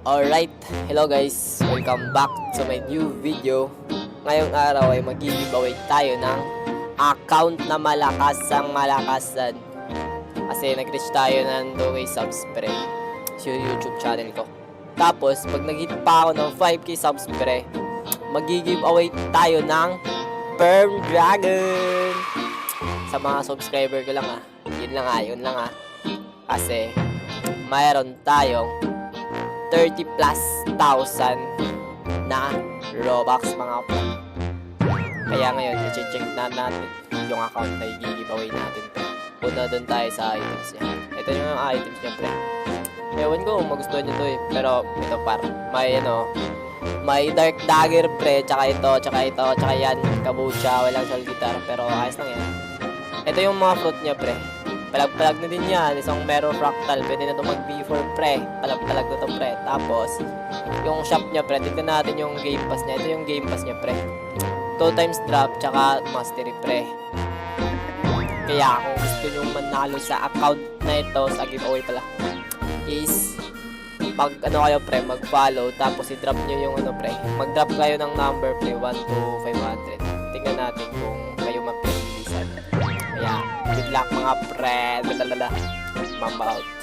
Alright, hello guys, welcome back to my new video. Ngayong araw ay mag-giveaway tayo ng account na malakas ang malakasan. Kasi nag-reach tayo ng 2K subscribe sa YouTube channel ko. Tapos, pag nag-hit pa ako ng 5K subscribe, mag-giveaway tayo ng Perm Dragon. Sa mga subscriber ko lang yun lang Kasi, mayroon tayong 30 plus thousand na Robux mga po. Kaya ngayon, i-check na natin yung account na i-giveaway natin to. Punta doon tayo sa items niya. Ito yung mga items niya, pre. Ewan ko kung magustuhan nyo to eh. Pero ito may Dark Dagger, pre. Tsaka yan. Kabucha, walang Soul Guitar. Pero ayos lang yan. Ito yung mga fruit niya, pre. Palag-palag na din yan. Isang Mero Fractal. Pwede na ito mag-B4, pre. Palag-palag na ito, pre. Tapos, yung shop niya, pre. Tignan natin yung Game Pass niya. Ito yung Game Pass niya, pre. 2 times drop, tsaka mastery, pre. Kaya kung gusto nyo manalo sa account na ito, sa giveaway pala, is kayo, pre, mag-follow. Tapos, i-drop nyo yung pre. Mag-drop kayo ng number, pre. 1 to 500. Tignan natin kung kayo mag-pilisan. Kaya, good luck mga pre. Mamba out.